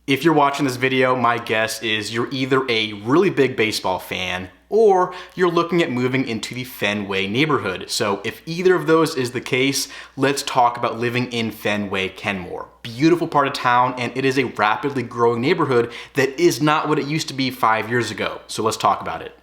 If you're watching this video, my guess is you're either a really big baseball fan or you're looking at moving into the Fenway neighborhood. So if either of those is the case, let's talk about living in Fenway-Kenmore. Beautiful part of town, and it is a rapidly growing neighborhood that is not what it used to be 5 years ago. So let's talk about it.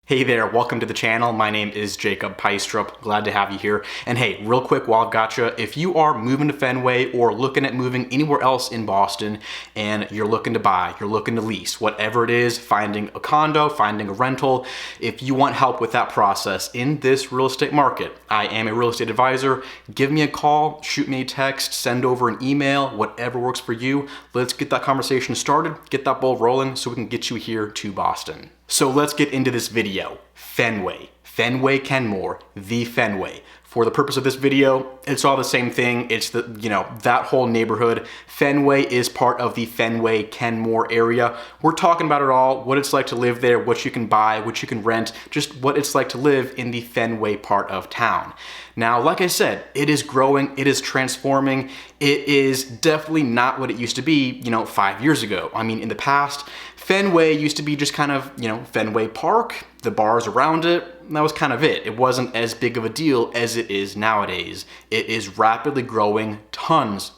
Hey there, welcome to the channel. My name is Jacob Peistrup. Glad to have you here. And hey, real quick while I've got you, if you are moving to Fenway or looking at moving anywhere else in Boston and you're looking to buy, you're looking to lease, whatever it is, finding a condo, finding a rental, if you want help with that process in this real estate market, I am a real estate advisor. Give me a call, shoot me a text, send over an email, whatever works for you. Let's get that conversation started, get that ball rolling so we can get you here to Boston. So let's get into this video. Fenway, Fenway-Kenmore, the Fenway. For the purpose of this video, it's all the same thing. It's that whole neighborhood. Fenway is part of the Fenway-Kenmore area. We're talking about it all, what it's like to live there, what you can buy, what you can rent, just what it's like to live in the Fenway part of town. Now, like I said, it is growing, it is transforming. It is definitely not what it used to be, 5 years ago. I mean, in the past, Fenway used to be just kind of, Fenway Park, the bars around it, and that was kind of it. It wasn't as big of a deal as it is nowadays. It is rapidly growing, tons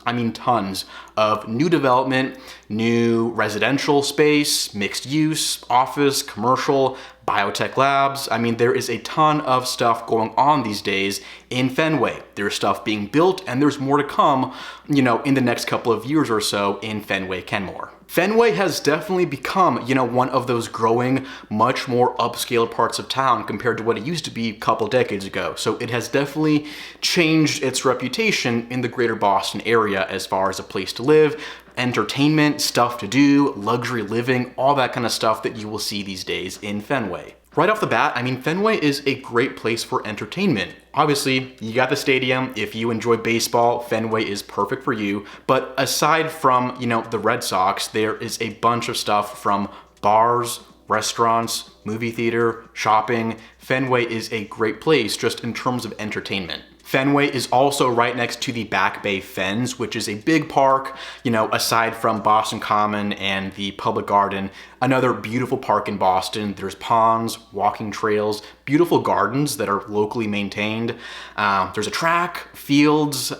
of new development, new residential space, mixed use, office, commercial, biotech labs. I mean, there is a ton of stuff going on these days in Fenway. There's stuff being built and there's more to come, in the next couple of years or so in Fenway-Kenmore. Fenway has definitely become, one of those growing, much more upscale parts of town compared to what it used to be a couple decades ago. So it has definitely changed its reputation in the greater Boston area as far as a place to live, entertainment, stuff to do, luxury living, all that kind of stuff that you will see these days in Fenway. Right off the bat, I mean, Fenway is a great place for entertainment. Obviously, you got the stadium. If you enjoy baseball, Fenway is perfect for you. But aside from, the Red Sox, there is a bunch of stuff from bars, restaurants, movie theater, shopping. Fenway is a great place just in terms of entertainment. Fenway is also right next to the Back Bay Fens, which is a big park, aside from Boston Common and the Public Garden, another beautiful park in Boston. There's ponds, walking trails, beautiful gardens that are locally maintained. There's a track, fields,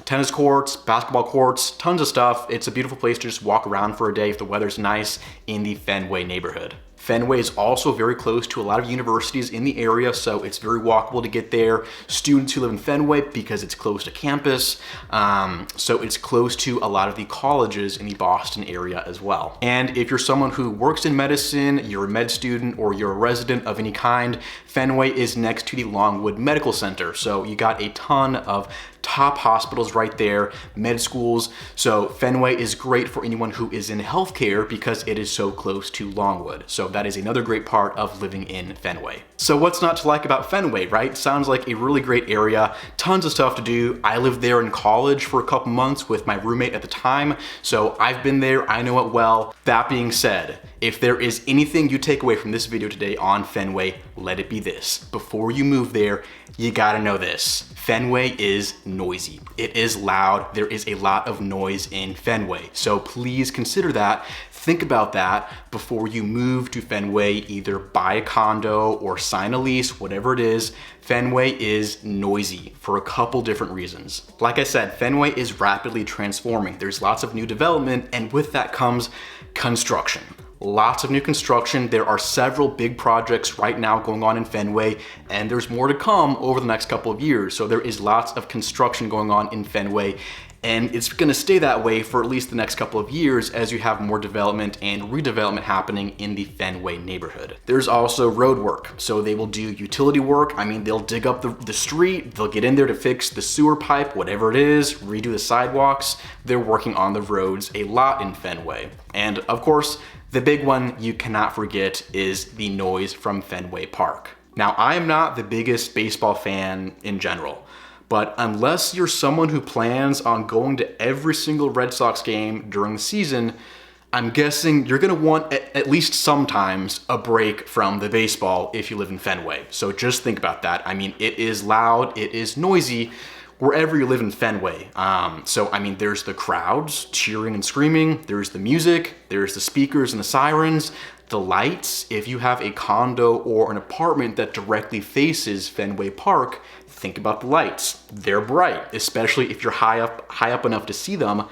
tennis courts, basketball courts, tons of stuff. It's a beautiful place to just walk around for a day if the weather's nice in the Fenway neighborhood. Fenway is also very close to a lot of universities in the area, so it's very walkable to get there. Students who live in Fenway, because it's close to campus, so it's close to a lot of the colleges in the Boston area as well. And if you're someone who works in medicine, you're a med student, or you're a resident of any kind, Fenway is next to the Longwood Medical Center, so you got a ton of top hospitals right there, med schools. So Fenway is great for anyone who is in healthcare because it is so close to Longwood. So that is another great part of living in Fenway. So what's not to like about Fenway, right? Sounds like a really great area, tons of stuff to do. I lived there in college for a couple months with my roommate at the time, so I've been there, I know it well. That being said, if there is anything you take away from this video today on Fenway, let it be this. Before you move there, you gotta know this. Fenway is noisy. It is loud. There is a lot of noise in Fenway. So please consider that. Think about that before you move to Fenway, either buy a condo or sign a lease, whatever it is. Fenway is noisy for a couple different reasons. Like I said, Fenway is rapidly transforming. There's lots of new development, and with that comes construction. Lots of new construction. There are several big projects right now going on in Fenway, and there's more to come over the next couple of years. So there is lots of construction going on in Fenway, and it's gonna stay that way for at least the next couple of years as you have more development and redevelopment happening in the Fenway neighborhood. There's also road work. So they will do utility work. I mean, they'll dig up the street, they'll get in there to fix the sewer pipe, whatever it is, redo the sidewalks. They're working on the roads a lot in Fenway. And of course, the big one you cannot forget is the noise from Fenway Park. Now, I am not the biggest baseball fan in general, but unless you're someone who plans on going to every single Red Sox game during the season, I'm guessing you're gonna want at least sometimes a break from the baseball if you live in Fenway. So just think about that. I mean, it is loud, it is noisy, wherever you live in Fenway. So I mean, there's the crowds cheering and screaming, there's the music, there's the speakers and the sirens, the lights. If you have a condo or an apartment that directly faces Fenway Park, think about the lights. They're bright, especially if you're high up enough to see them.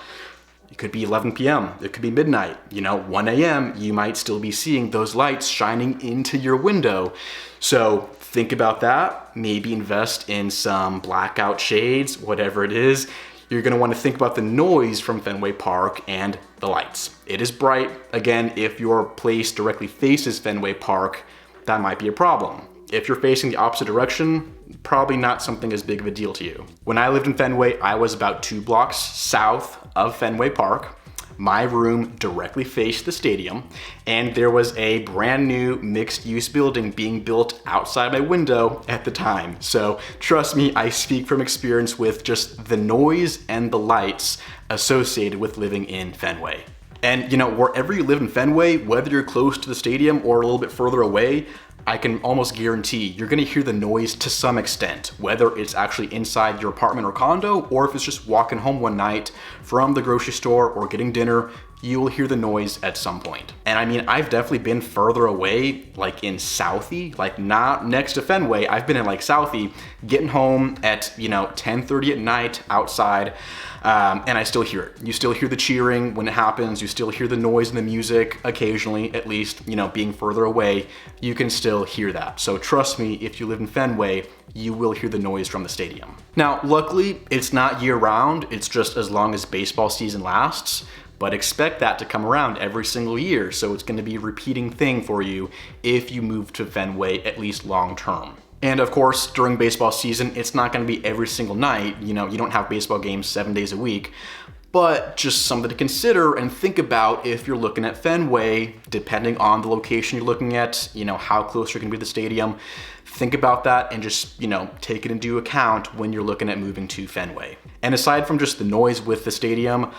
It could be 11 p.m., it could be midnight, 1 a.m., you might still be seeing those lights shining into your window. So think about that, maybe invest in some blackout shades, whatever it is. You're gonna wanna think about the noise from Fenway Park and the lights. It is bright. Again, if your place directly faces Fenway Park, that might be a problem. If you're facing the opposite direction, probably not something as big of a deal to you. When I lived in Fenway, I was about 2 blocks south of Fenway Park. My room directly faced the stadium, and there was a brand new mixed-use building being built outside my window at the time. So trust me, I speak from experience with just the noise and the lights associated with living in Fenway. And wherever you live in Fenway, whether you're close to the stadium or a little bit further away, I can almost guarantee you're gonna hear the noise to some extent, whether it's actually inside your apartment or condo, or if it's just walking home one night from the grocery store or getting dinner, you will hear the noise at some point. And I mean, I've definitely been further away, like in Southie, like not next to Fenway. I've been in like Southie, getting home at 10:30 at night outside, and I still hear it. You still hear the cheering when it happens. You still hear the noise and the music occasionally, at least, being further away, you can still hear that. So trust me, if you live in Fenway, you will hear the noise from the stadium. Now, luckily, it's not year round. It's just as long as baseball season lasts. But expect that to come around every single year. So it's gonna be a repeating thing for you if you move to Fenway, at least long term. And of course, during baseball season, it's not gonna be every single night. You don't have baseball games 7 days a week, but just something to consider and think about if you're looking at Fenway, depending on the location you're looking at, how close you're gonna be to the stadium. Think about that and just, take it into account when you're looking at moving to Fenway. And aside from just the noise with the stadium,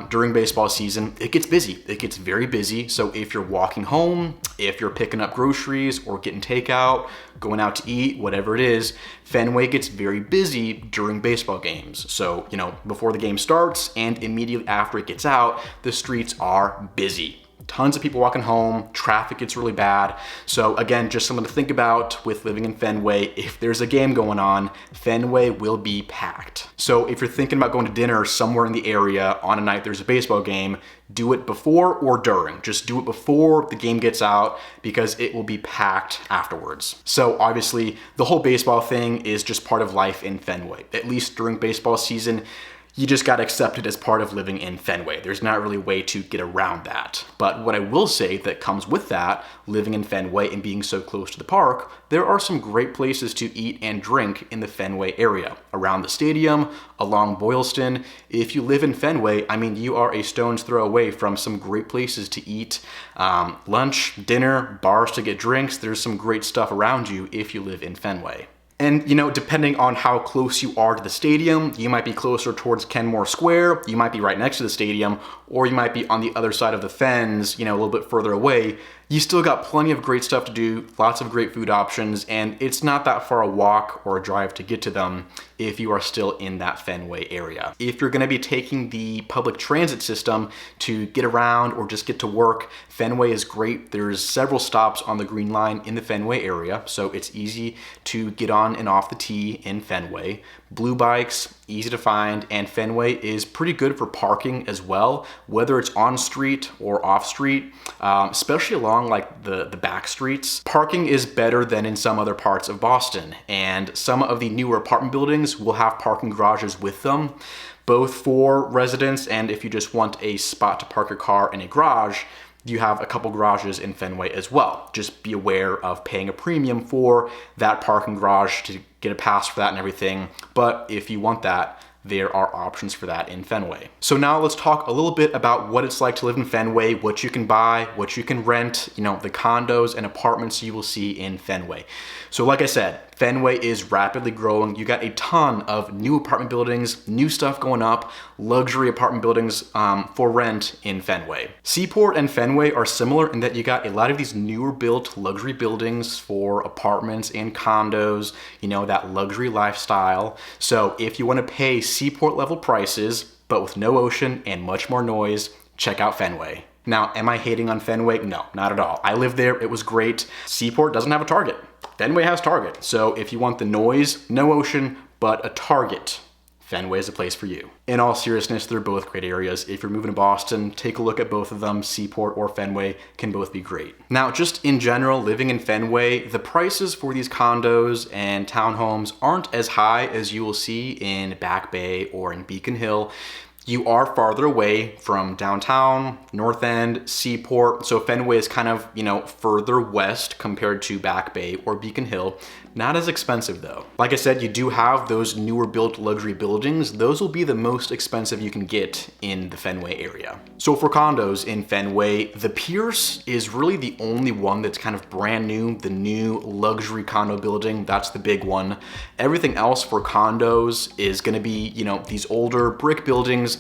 during baseball season, it gets busy. It gets very busy. So if you're walking home, if you're picking up groceries or getting takeout, going out to eat, whatever it is, Fenway gets very busy during baseball games. So, before the game starts and immediately after it gets out, the streets are busy. Tons of people walking home, traffic gets really bad. So again, just something to think about with living in Fenway. If there's a game going on, Fenway will be packed. So if you're thinking about going to dinner somewhere in the area on a night there's a baseball game, do it before or during. Just do it before the game gets out because it will be packed afterwards. So obviously the whole baseball thing is just part of life in Fenway. At least during baseball season, you just got accepted as part of living in Fenway. There's not really a way to get around that. But what I will say that comes with that, living in Fenway and being so close to the park, there are some great places to eat and drink in the Fenway area. Around the stadium, along Boylston. If you live in Fenway, I mean, you are a stone's throw away from some great places to eat lunch, dinner, bars to get drinks. There's some great stuff around you if you live in Fenway. And depending on how close you are to the stadium, you might be closer towards Kenmore Square, you might be right next to the stadium, or you might be on the other side of the fens, a little bit further away. You still got plenty of great stuff to do, lots of great food options, and it's not that far a walk or a drive to get to them if you are still in that Fenway area. If you're gonna be taking the public transit system to get around or just get to work, Fenway is great. There's several stops on the Green Line in the Fenway area, so it's easy to get on and off the T in Fenway. Blue bikes, easy to find, and Fenway is pretty good for parking as well, whether it's on street or off street, especially along like the back streets. Parking is better than in some other parts of Boston, and some of the newer apartment buildings will have parking garages with them, both for residents and if you just want a spot to park your car in a garage. You have a couple garages in Fenway as well. Just be aware of paying a premium for that parking garage to get a pass for that and everything. But if you want that, there are options for that in Fenway. So now let's talk a little bit about what it's like to live in Fenway, what you can buy, what you can rent, the condos and apartments you will see in Fenway. So like I said, Fenway is rapidly growing. You got a ton of new apartment buildings, new stuff going up, luxury apartment buildings for rent in Fenway. Seaport and Fenway are similar in that you got a lot of these newer built luxury buildings for apartments and condos, you know, that luxury lifestyle. So if you want to pay Seaport level prices, but with no ocean and much more noise, check out Fenway. Now, am I hating on Fenway? No, not at all. I lived there, it was great. Seaport doesn't have a Target. Fenway has Target. So if you want the noise, no ocean, but a Target, Fenway is a place for you. In all seriousness, they're both great areas. If you're moving to Boston, take a look at both of them. Seaport or Fenway can both be great. Now, just in general, living in Fenway, the prices for these condos and townhomes aren't as high as you will see in Back Bay or in Beacon Hill. You are farther away from downtown, North End, Seaport. So Fenway is kind of, you know, further west compared to Back Bay or Beacon Hill. Not as expensive though. Like I said, you do have those newer built luxury buildings. Those will be the most expensive you can get in the Fenway area. So for condos in Fenway, the Pierce is really the only one that's kind of brand new, the new luxury condo building. That's the big one. Everything else for condos is gonna be, you know, these older brick buildings,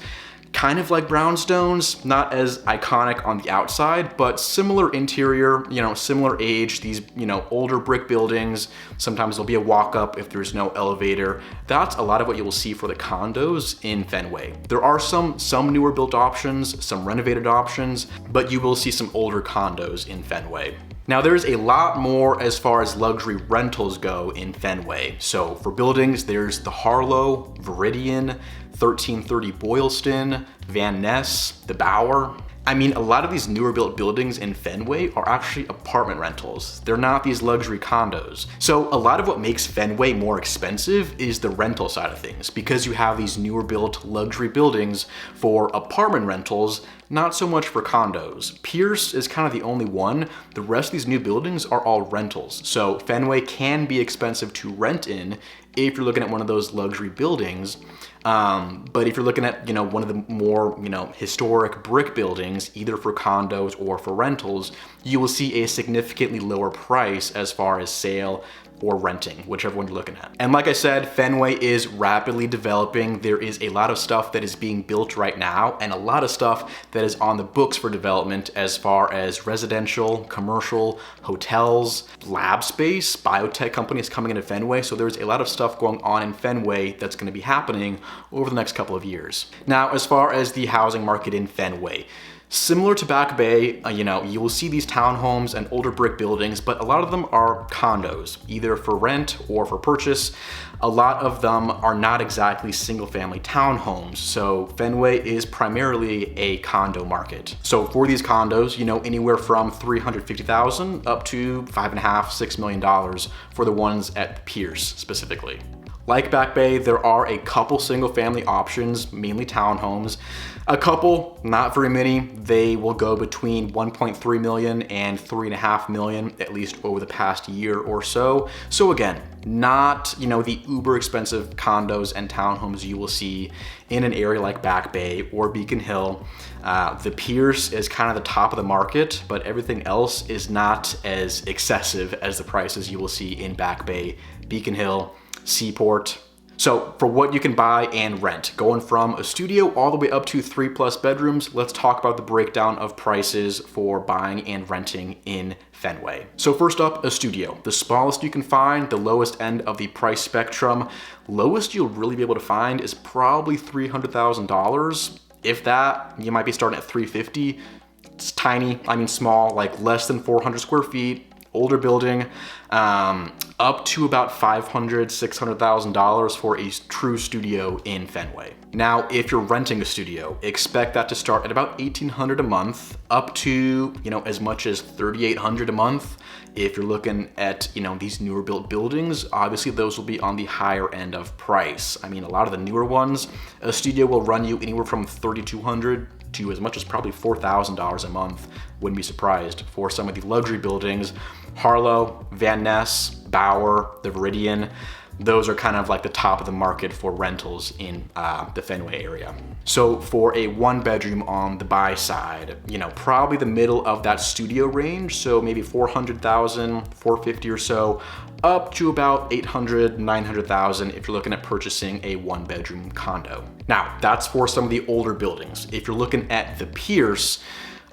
kind of like brownstones, not as iconic on the outside, but similar interior, you know, similar age, these, you know, older brick buildings. Sometimes there'll be a walk up if there's no elevator. That's a lot of what you will see for the condos in Fenway. There are some newer built options, some renovated options, but you will see some older condos in Fenway. Now there's a lot more as far as luxury rentals go in Fenway. So for buildings, there's the Harlow, Viridian, 1330 Boylston, Van Ness, the Bower. I mean, a lot of these newer built buildings in Fenway are actually apartment rentals. They're not these luxury condos. So a lot of what makes Fenway more expensive is the rental side of things, because you have these newer built luxury buildings for apartment rentals, not so much for condos. Pierce is kind of the only one. The rest of these new buildings are all rentals. So Fenway can be expensive to rent in if you're looking at one of those luxury buildings. But if you're looking at, you know, one of the more, you know, historic brick buildings, either for condos or for rentals, you will see a significantly lower price as far as sale or renting, whichever one you're looking at. And like I said, Fenway is rapidly developing. There is a lot of stuff that is being built right now and a lot of stuff that is on the books for development as far as residential, commercial, hotels, lab space, biotech companies coming into Fenway. So there's a lot of stuff going on in Fenway that's going to be happening over the next couple of years. Now, as far as the housing market in Fenway, similar to Back Bay, you know, you will see these townhomes and older brick buildings, but a lot of them are condos, either for rent or for purchase. A lot of them are not exactly single family townhomes. So Fenway is primarily a condo market. So for these condos, you know, anywhere from $350,000 up to $5.5, $6 million for the ones at Pierce specifically. Like Back Bay, there are a couple single family options, mainly townhomes. A couple, not very many. They will go between 1.3 million and 3.5 million, at least over the past year or so. So again, not, you know, the uber expensive condos and townhomes you will see in an area like Back Bay or Beacon Hill. The Pierce is kind of the top of the market, but everything else is not as excessive as the prices you will see in Back Bay, Beacon Hill, Seaport. So for what you can buy and rent, going from a studio all the way up to 3+ bedrooms, let's talk about the breakdown of prices for buying and renting in Fenway. So first up, a studio. The smallest you can find, the lowest end of the price spectrum. Lowest you'll really be able to find is probably $300,000. If that, you might be starting at $350,000. It's tiny, I mean small, like less than 400 square feet. Older building, up to about $500,000, $600,000 for a true studio in Fenway. Now, if you're renting a studio, expect that to start at about $1,800 a month, up to, you know, as much as $3,800 a month. If you're looking at, you know, these newer built buildings, obviously those will be on the higher end of price. I mean, a lot of the newer ones, a studio will run you anywhere from $3,200 to as much as probably $4,000 a month. Wouldn't be surprised. For some of the luxury buildings, Harlow, Van Ness, Bower, the Viridian, those are kind of like the top of the market for rentals in the Fenway area. So for a 1-bedroom on the buy side, you know, probably the middle of that studio range, so maybe 400,000, 450 or so, up to about 800, 900,000 if you're looking at purchasing a 1-bedroom condo. Now, that's for some of the older buildings. If you're looking at the Pierce,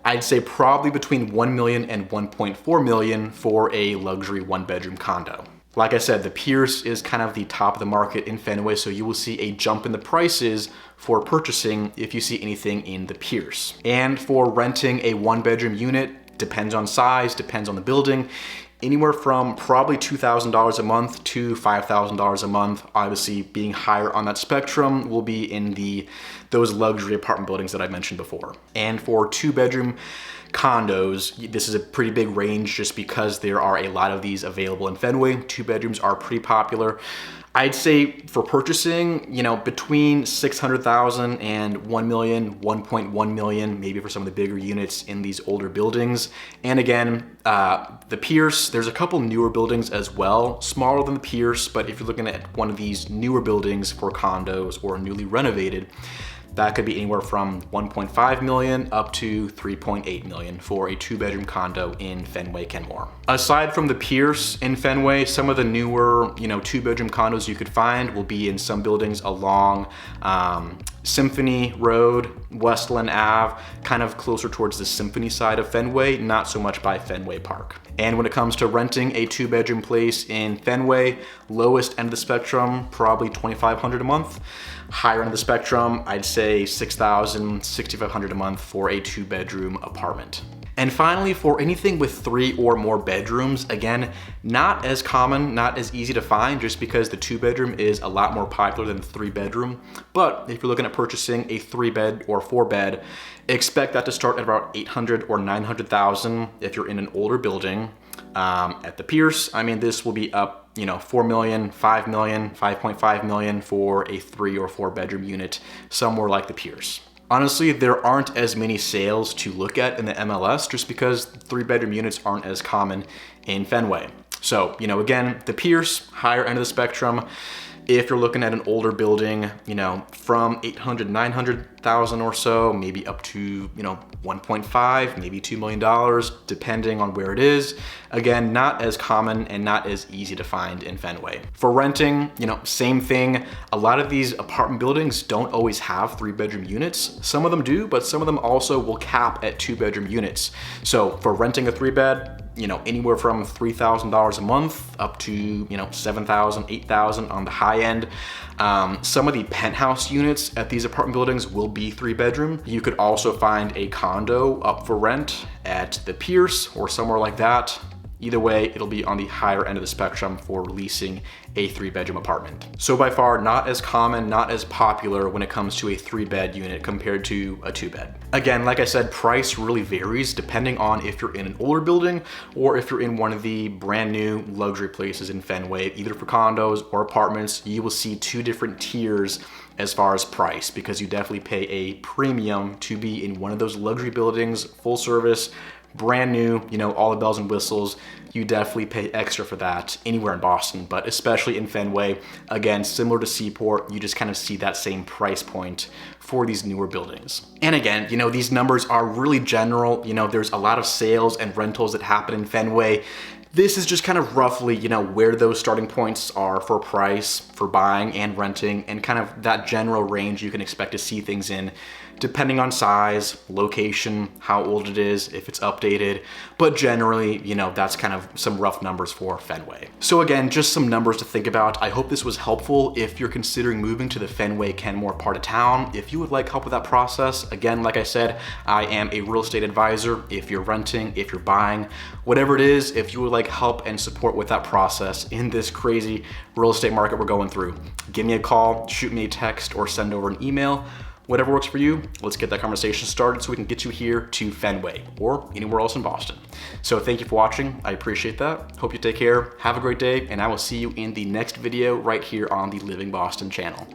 I'd say probably between 1 million and 1.4 million for a luxury 1-bedroom condo. Like I said, the Pierce is kind of the top of the market in Fenway, so you will see a jump in the prices for purchasing if you see anything in the Pierce. And for renting a 1-bedroom unit, depends on size, depends on the building, anywhere from probably $2,000 a month to $5,000 a month. Obviously, being higher on that spectrum will be in those luxury apartment buildings that I mentioned before. And for 2-bedroom condos, this is a pretty big range just because there are a lot of these available in Fenway. 2 bedrooms are pretty popular. I'd say for purchasing, you know, between 600,000 and 1 million, 1.1 million, maybe for some of the bigger units in these older buildings. And again, the Pierce, there's a couple newer buildings as well, smaller than the Pierce, but if you're looking at one of these newer buildings for condos or newly renovated, that could be anywhere from 1.5 million up to 3.8 million for a 2-bedroom condo in Fenway-Kenmore. Aside from the Pierce in Fenway, some of the newer, you know, 2-bedroom condos you could find will be in some buildings along Symphony Road, Westland Ave, kind of closer towards the Symphony side of Fenway, not so much by Fenway Park. And when it comes to renting a 2-bedroom place in Fenway, lowest end of the spectrum, probably $2,500 a month. Higher end of the spectrum, I'd say $6,000, $6,500 a month for a 2-bedroom apartment. And finally, for anything with 3 or more bedrooms, again, not as common, not as easy to find just because the 2-bedroom is a lot more popular than the 3-bedroom. But if you're looking at purchasing a 3-bed or 4-bed, expect that to start at about 800 or 900,000 if you're in an older building. At the Pierce, I mean, this will be up, you know, 4 million, 5 million, 5.5 million for a 3 or 4-bedroom unit, somewhere like the Pierce. Honestly, there aren't as many sales to look at in the MLS just because 3-bedroom units aren't as common in Fenway. So, you know, again, the Pierce, higher end of the spectrum. If you're looking at an older building, you know, from 800, 900,000 or so, maybe up to, you know, 1.5, maybe $2 million, depending on where it is. Again, not as common and not as easy to find in Fenway. For renting, you know, same thing. A lot of these apartment buildings don't always have 3-bedroom units. Some of them do, but some of them also will cap at 2-bedroom units. So for renting a 3-bed, you know, anywhere from $3,000 a month up to, you know, $7,000, $8,000 on the high end. Some of the penthouse units at these apartment buildings will be 3-bedroom. You could also find a condo up for rent at the Pierce or somewhere like that. Either way, it'll be on the higher end of the spectrum for leasing a 3-bedroom apartment. So by far, not as common, not as popular when it comes to a 3-bed unit compared to a 2-bed. Again, like I said, price really varies depending on if you're in an older building or if you're in one of the brand new luxury places in Fenway, either for condos or apartments. You will see 2 different tiers as far as price because you definitely pay a premium to be in one of those luxury buildings, full service, brand new, you know, all the bells and whistles. You definitely pay extra for that anywhere in Boston, but especially in Fenway. Again, similar to Seaport, you just kind of see that same price point for these newer buildings. And again, you know, these numbers are really general. You know, there's a lot of sales and rentals that happen in Fenway. This is just kind of roughly, you know, where those starting points are for price, for buying and renting, and kind of that general range you can expect to see things in, depending on size, location, how old it is, if it's updated. But generally, you know, that's kind of some rough numbers for Fenway. So again, just some numbers to think about. I hope this was helpful if you're considering moving to the Fenway-Kenmore part of town. If you would like help with that process, again, like I said, I am a real estate advisor. If you're renting, if you're buying, whatever it is, if you would like help and support with that process in this crazy real estate market we're going through, give me a call, shoot me a text, or send over an email. Whatever works for you, let's get that conversation started so we can get you here to Fenway or anywhere else in Boston. So thank you for watching. I appreciate that. Hope you take care. Have a great day, and I will see you in the next video right here on the Living Boston channel.